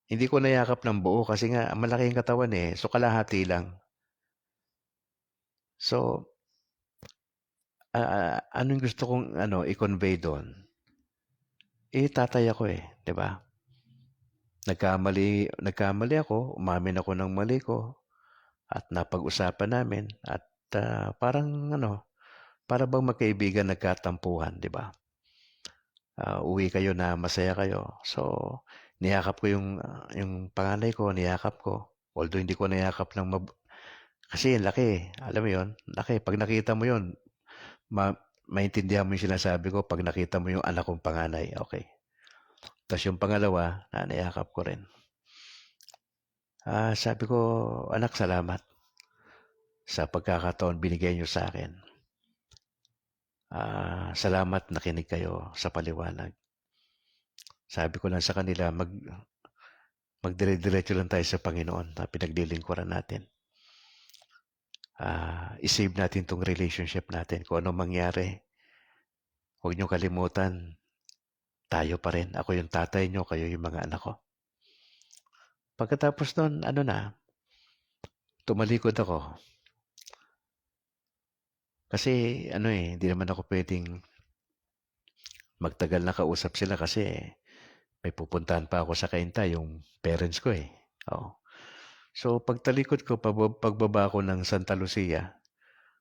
hindi ko nayakap ng buo kasi nga malaki yung katawan, eh. So, kalahati lang. So, anong gusto kong i-convey doon? Tatay ako, 'di ba? Nagkamali ako, umamin ako ng mali ko at napag-usapan namin at parang para bang magkaibigan nagkatampuhan, 'di ba? Uwi kayo na masaya kayo. So, niyakap ko yung panganay ko, niyakap ko. Although hindi ko niyakap kasi laki, alam mo 'yon, laki. Pag nakita mo 'yon, maintindihan mo yung sinasabi ko pag nakita mo yung anak kong panganay, okay. Tapos yung pangalawa, niyakap ko rin. Sabi ko, "Anak, salamat sa pagkakataon binigay niyo sa akin. Salamat nakinig kayo sa paliwanag." Sabi ko lang sa kanila, magdire-diretso lang tayo sa Panginoon na pinaglilingkuran natin. I-save natin 'tong relationship natin. Kung anong mangyari, huwag niyong kalimutan, tayo pa rin. Ako yung tatay niyo, kayo yung mga anak ko. Pagkatapos nun, tumalikod ako. Kasi hindi naman ako pwedeng magtagal na kausap sila kasi may pupuntahan pa ako sa Cainta, yung parents ko eh. Oo. So pagtalikod ko, pagbaba ko ng Santa Lucia,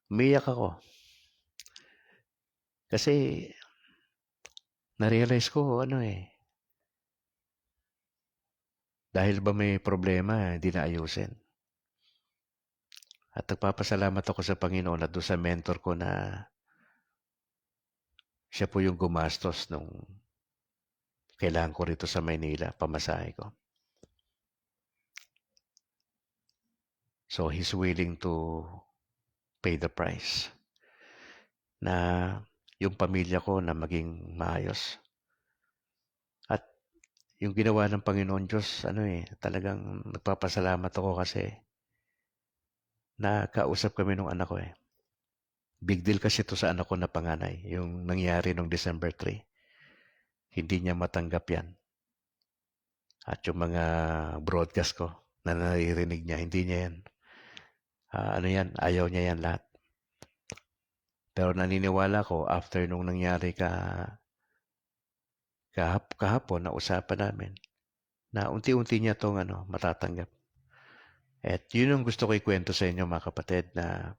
umiyak ako. Kasi na-realize ko, dahil ba may problema, hindi na ayusin. At nagpapasalamat ako sa Panginoon at doon sa mentor ko na siya po yung gumastos nung kailangan ko rito sa Maynila, pamasahe ko. So he's willing to pay the price na yung pamilya ko na maging maayos. At yung ginawa ng Panginoon Diyos, talagang nagpapasalamat ako kasi nakausap kami nung anak ko eh. Big deal kasi ito sa anak ko na panganay, yung nangyari nung December 3. Hindi niya matanggap yan. At yung mga broadcast ko na naririnig niya, hindi niya yan. Ayaw niya yan lahat. Pero naniniwala ko, after nung nangyari kahapon na usapan namin, na unti-unti niya itong matatanggap. At yun yung gusto ko ikwento sa inyo mga kapatid, na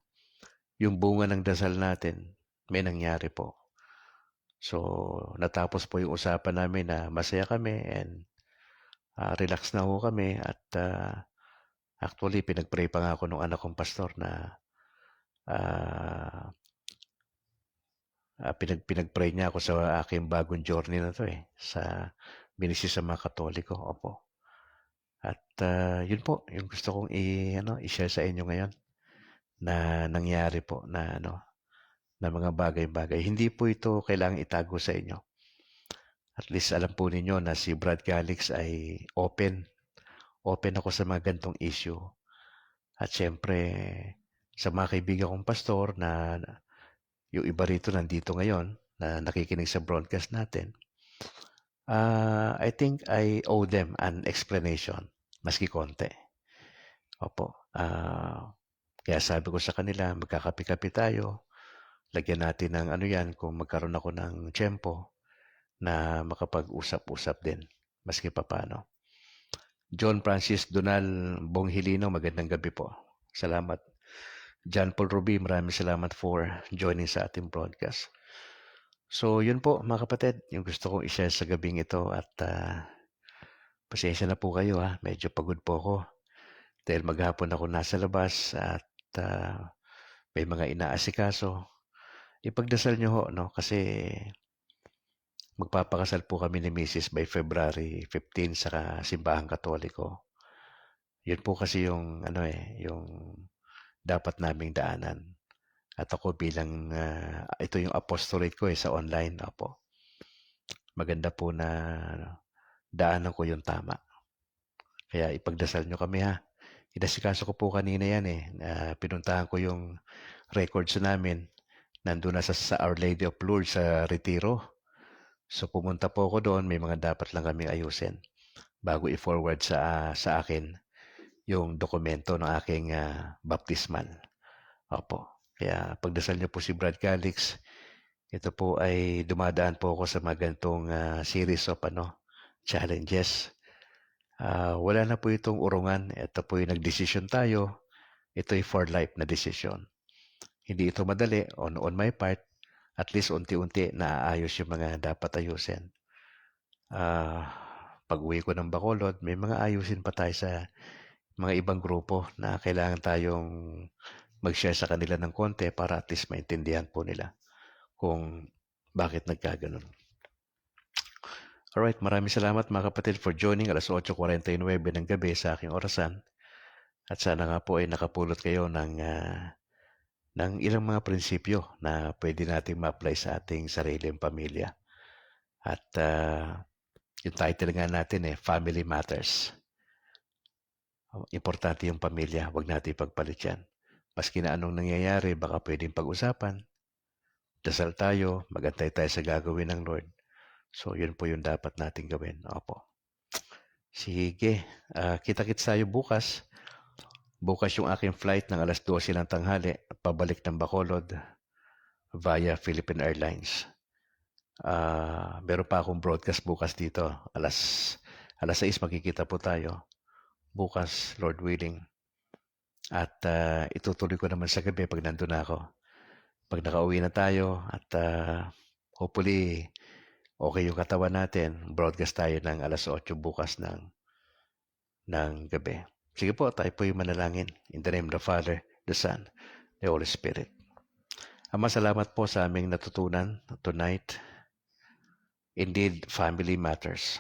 yung bunga ng dasal natin, may nangyari po. So, natapos po yung usapan namin na masaya kami and relax na ho kami at actually, pinag-pray pa nga ako nung anak kong pastor na pinag-pray niya ako sa aking bagong journey na to eh, sa ministry sa mga Katoliko. Opo. At yun po, yung gusto kong i-share sa inyo ngayon na nangyari po na mga bagay-bagay. Hindi po ito kailangang itago sa inyo. At least alam po ninyo na si Brad Calix ay open. Open ako sa mga gantong issue. At syempre, sa mga kaibigan kong pastor na yung iba rito nandito ngayon na nakikinig sa broadcast natin, I think I owe them an explanation, maski konti. Opo. Kaya sabi ko sa kanila, magkakapi-kapi tayo. Lagyan natin ng kung magkaroon ako ng tiyempo na makapag-usap-usap din, maski papano. John Francis Donal Bonghilino, magandang gabi po. Salamat. John Paul Ruby, maraming salamat for joining sa ating broadcast. So, yun po mga kapatid, yung gusto kong i-share sa gabing ito at pasensya na po kayo medyo pagod po ako dahil maghapon ako nasa labas at may mga inaasikaso. Ipagdasal nyo ho, kasi magpapakasal po kami ni Mrs. by February 15 sa Simbahang Katoliko. Yun po kasi yung yung dapat naming daanan. At ako bilang ito yung apostolate ko sa online. Opo. Maganda po na daanan ko yung tama. Kaya ipagdasal nyo kami Inasikaso ko po kanina yan pinuntahan ko yung records namin. Nandun na sa Our Lady of Lourdes sa Retiro. So pumunta po ako doon, may mga dapat lang kaming ayusin bago i-forward sa akin yung dokumento ng aking baptismal. Opo. Kaya pagdasal niyo po si Brad Calix. Ito po ay dumadaan po ako sa mga ganitong series of challenges. Wala na po itong urungan. Ito po yung nagdesisyon tayo. Ito ay for life na decision. Hindi ito madali on my part. At least unti-unti naaayos yung mga dapat ayusin. Pag-uwi ko ng Bacolod, may mga ayusin pa tayo sa mga ibang grupo na kailangan tayong mag-share sa kanila ng konti para at least maintindihan po nila kung bakit nagkaganon. Alright, maraming salamat mga kapatid for joining alas 8:49 ng gabi sa aking orasan. At sana nga po ay nakapulot kayo ng ilang mga prinsipyo na pwede nating ma-apply sa ating sariling pamilya. At yung title nga natin Family Matters. Importante yung pamilya, wag natin ipagpalit yan. Maski na anong nangyayari, baka pwedeng pag-usapan. Dasal tayo, magantay tayo sa gagawin ng Lord. So, yun po yung dapat natin gawin. Opo. Sige, kita-kits tayo bukas. Bukas yung aking flight ng alas 12 ng tanghali, pabalik ng Bacolod via Philippine Airlines. Meron pa akong broadcast bukas dito. Alas 6 makikita po tayo. Bukas, Lord willing. At itutuloy ko naman sa gabi pag nandun na ako. Pag nakauwi na tayo at hopefully okay yung katawan natin, broadcast tayo ng alas 8 bukas ng gabi. Sige po, tayo po yung manalangin. In the name of the Father, the Son, the Holy Spirit. Ama, salamat po sa aming natutunan tonight. Indeed, family matters.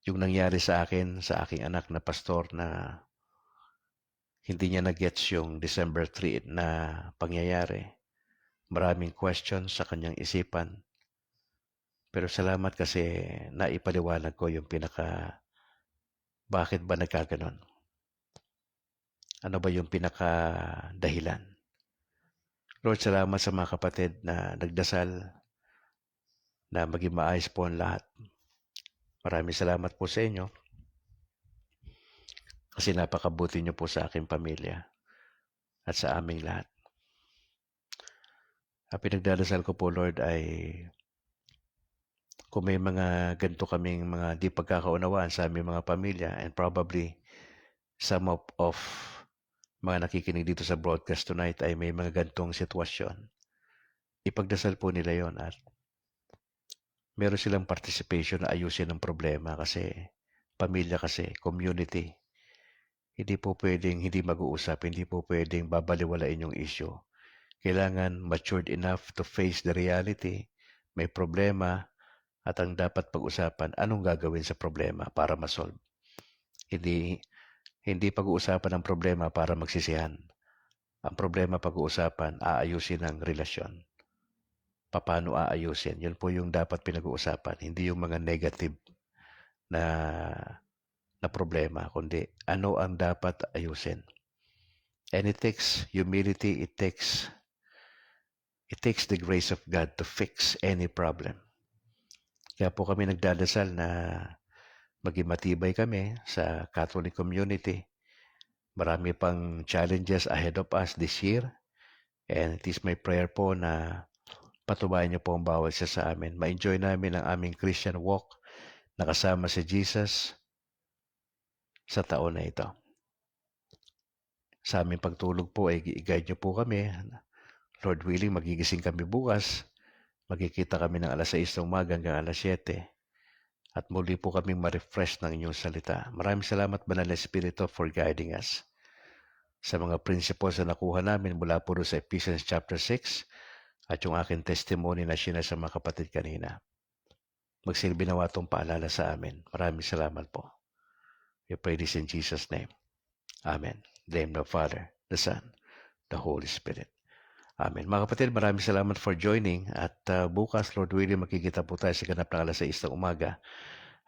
Yung nangyari sa akin, sa aking anak na pastor na hindi niya na-gets yung December 3 na pangyayari. Maraming questions sa kanyang isipan. Pero salamat kasi naipaliwanag ko yung bakit ba nagkaganon? Ano ba yung dahilan? Lord, salamat sa mga kapatid na nagdasal na maging maayos po ang lahat. Maraming salamat po sa inyo kasi napakabuti niyo po sa aking pamilya at sa aming lahat. Ang pinagdadasal ko po, Lord, ay kung may mga ganito kaming mga di pagkakaunawaan sa aming mga pamilya and probably some of mga nakikinig dito sa broadcast tonight ay may mga gantong sitwasyon. Ipagdasal po nila yon at meron silang participation na ayusin ang problema kasi pamilya kasi, community. Hindi po pwedeng hindi mag-uusap, hindi po pwedeng babaliwalain yung issue. Kailangan matured enough to face the reality. May problema at ang dapat pag-usapan, anong gagawin sa problema para masolve. Hindi pag-uusapan ang problema para magsisihan. Ang problema pag-uusapan, aayusin ang relasyon. Paano aayusin? Yun po yung dapat pinag-uusapan. Hindi yung mga negative na problema, kundi ano ang dapat ayusin. And it takes humility, it takes the grace of God to fix any problem. Kaya po kami nagdadasal na maging matibay kami sa Catholic community. Marami pang challenges ahead of us this year. And it is my prayer po na patubayan niyo po ang bawat isa sa amin. Ma-enjoy namin ang aming Christian walk na kasama si Jesus sa taon na ito. Sa aming pagtulog po ay i-guide niyo po kami. Lord willing, magigising kami bukas. Magkikita kami ng alas 6 ng umaga hanggang alas 7. At muli po kaming ma-refresh ng inyong salita. Maraming salamat, Banal na Espiritu, for guiding us sa mga principles na nakuha namin mula po sa Ephesians chapter 6 at yung aking testimony na share sa mga kapatid kanina. Magsilbi nawa itong paalala sa amin. Maraming salamat po. We pray this in Jesus' name. Amen. In the name of the Father, the Son, the Holy Spirit. Amen. Mga kapatid, maraming salamat for joining at bukas, Lord willing, makikita po tayo sa ganap ng alas 6 ng umaga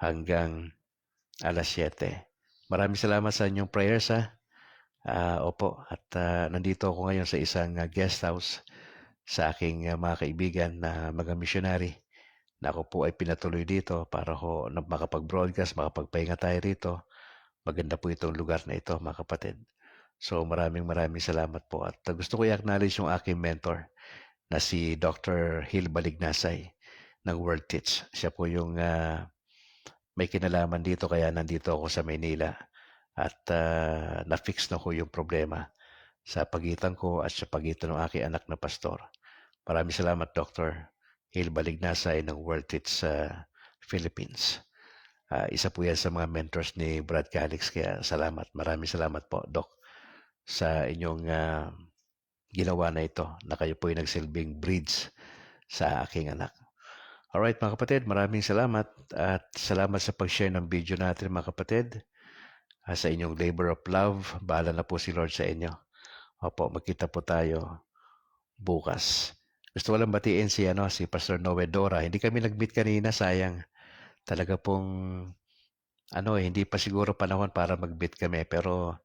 hanggang alas 7. Maraming salamat sa inyong prayers opo, at nandito ako ngayon sa isang guest house sa aking mga kaibigan na mga missionary na ako po ay pinatuloy dito para makapag-broadcast, makapagpahinga tayo rito. Maganda po itong lugar na ito, mga kapatid. So maraming salamat po. At gusto ko i-acknowledge yung aking mentor na si Dr. Hil Balignasay ng World Teach. Siya po yung may kinalaman dito kaya nandito ako sa Maynila. At na-fix na ko yung problema sa pagitan ko at sa pagitan ng aking anak na pastor. Maraming salamat, Dr. Hil Balignasay ng World Teach sa Philippines. Isa po yan sa mga mentors ni Brad Calix. Kaya salamat. Maraming salamat po, Doc, sa inyong ginawa na ito na kayo po ay nagsilbing bridge sa aking anak. Alright, mga kapatid, maraming salamat at salamat sa pag-share ng video natin, mga kapatid. sa inyong labor of love. Bahala na po si Lord sa inyo. Opo, magkita po tayo bukas. Gusto ko lang batiin si Pastor Noe Dora. Hindi kami nag-meet kanina, sayang. Talaga pong, hindi pa siguro panahon para mag-meet kami. Pero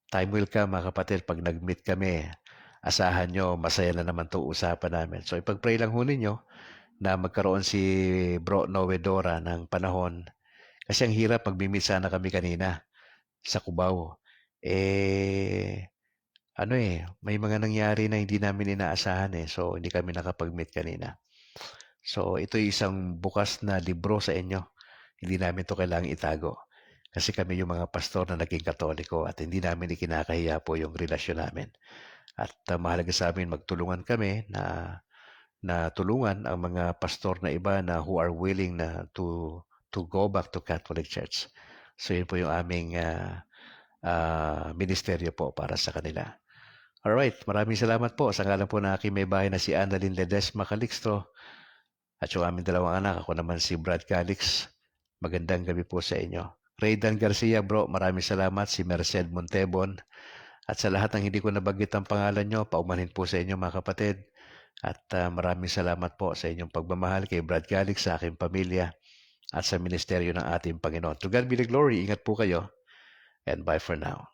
time will come, mga kapatid, pag nag-meet kami, asahan nyo, masaya na naman itong usapan namin. So, ipag-pray lang ho ninyo na magkaroon si Bro Noe Dora ng panahon. Kasi ang hirap, mag-meet sana kami kanina sa Cubao. May mga nangyari na hindi namin inaasahan eh. So, hindi kami nakapag-meet kanina. So, ito isang bukas na libro sa inyo. Hindi namin to kailangang itago. Kasi kami yung mga pastor na naging Katoliko at hindi namin ikinakahiya po yung relasyon namin. At mahalaga sa amin magtulungan kami na tulungan ang mga pastor na iba na who are willing na to go back to Catholic Church. So, yun po yung aming ministeryo po para sa kanila. Alright, maraming salamat po sa ngalan po na aking may bahay na si Annalyn Ledesma Calixto at yung aming dalawang anak. Ako naman si Brad Calix. Magandang gabi po sa inyo. Raydan Garcia, bro, maraming salamat. Si Merced Montebon. At sa lahat ng hindi ko nabanggit ang pangalan nyo, paumanhin po sa inyo mga kapatid. At maraming salamat po sa inyong pagmamahal kay Brad Calix, sa aking pamilya, at sa ministeryo ng ating Panginoon. To God be the glory. Ingat po kayo. And bye for now.